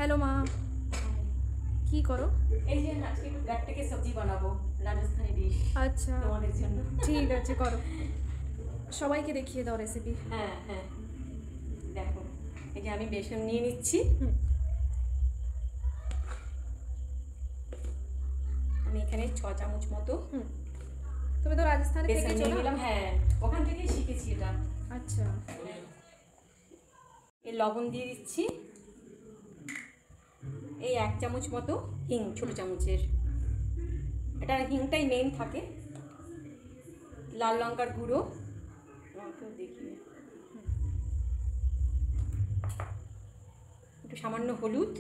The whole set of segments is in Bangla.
हेलो माँ কি করো? এই যে আজকে একটু গাট্টাকে সবজি বানাবো, রাজস্থানি ডিশ। আচ্ছা তোমাদের জন্য। ঠিক আছে করো, সবাইকে দেখিয়ে দাও রেসিপি। হ্যাঁ হ্যাঁ, দেখো এই যে আমি বেসন নিয়ে নিচ্ছি। আমি এখানে 6 চামচ মতো তুমি তো রাজস্থানে বেসন থেকেছো নিয়ে না? নিলাম। হ্যাঁ, ওখান থেকেই শিখেছি এটা। আচ্ছা এই লবণ দিয়ে দিচ্ছি, এই 1 চামচ মতো হিং, ছোট চামচের, এটা হিংটাই মেইন থাকে। লাল লঙ্কার গুঁড়ো, দেখি একটু সামান্য হলুদ,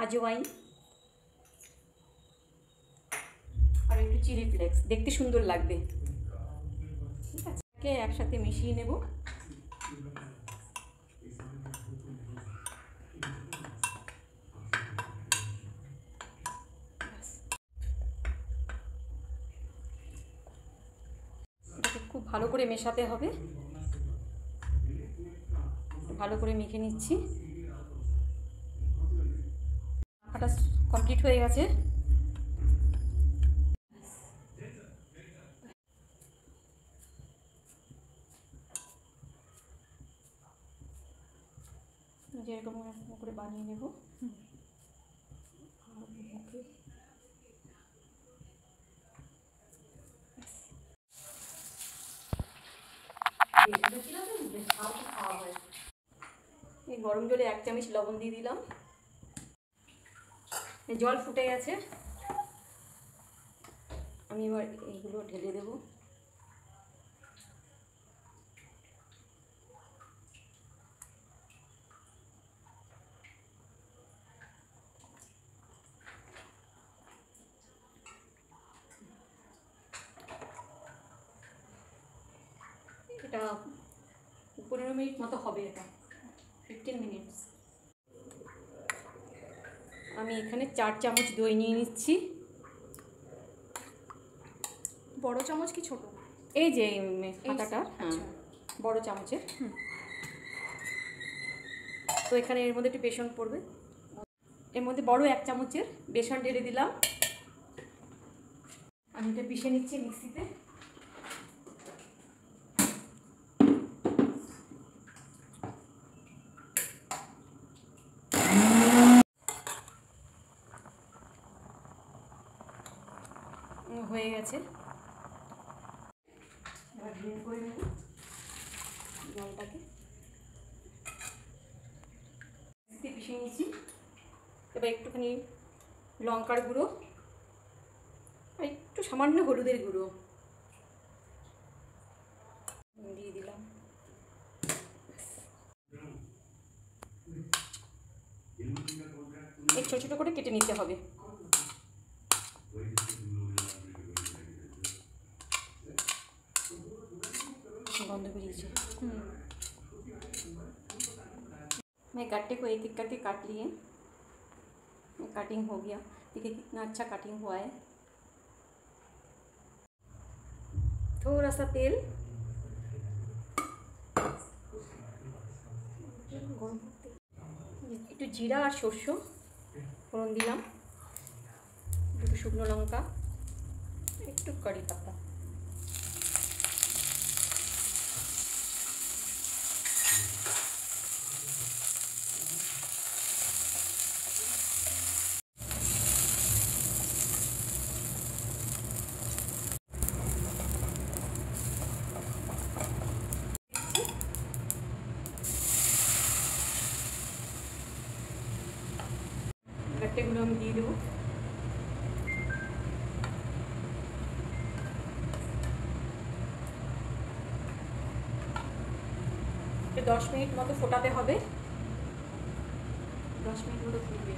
আজওয়াইন আর একটু চিলি ফ্লেক্স, দেখতে সুন্দর লাগবে। ঠিক আছে, একসাথে মিশিয়ে নেব। এটাকে খুব ভালো করে মেশাতে হবে, ভালো করে মেখে নিচ্ছি। মাখাটা কমপ্লিট হয়ে গেছে। যেরকম করে বানিয়ে নেব। এই গরম জলে 1 চামচ লবণ দিয়ে দিলাম। জল ফুটে গেছে, আমি এবার এইগুলো ঢেলে দেব। এটা 15 মিনিট মতো হবে, এটা 15 মিনিটস। আমি এখানে 4 চামচ দই নিয়ে নিচ্ছি। বড় চামচ কি ছোট? এই যে পাতাটা, হ্যাঁ আচ্ছা। বড় চামচের। তো এখানে এর মধ্যে একটু বেসন পড়বে, এর মধ্যে বড় 1 চামচের বেসন ঢেলে দিলাম। আমি এটা পিষে নিচ্ছি মিক্সিতে। হয়ে গেছে, এবার ড্রেন করে নেব জলটাকে। পিষে নিয়েছি, এবার একটুখানি লঙ্কার গুঁড়ো আর একটু সামান্য হলুদের গুঁড়ো দিয়ে দিলাম। এই ছোটো ছোটো করে কেটে নিতে হবে। गंध बेरिए। मैं गट्टे को एक एक करके काट लिए, कटिंग हो गया। देखिए कितना अच्छा कटिंग हुआ है। थोड़ा सा तेल, একটু জিরা আর সরষে ফোড়ন দিলাম, একটু শুকনো লঙ্কা, একটু কারি পাতা। गट्टेगुलो हम दिए देव। तो 10 मिनट मतो फोटाते होबे, 10 मिनट मतो फुटबे।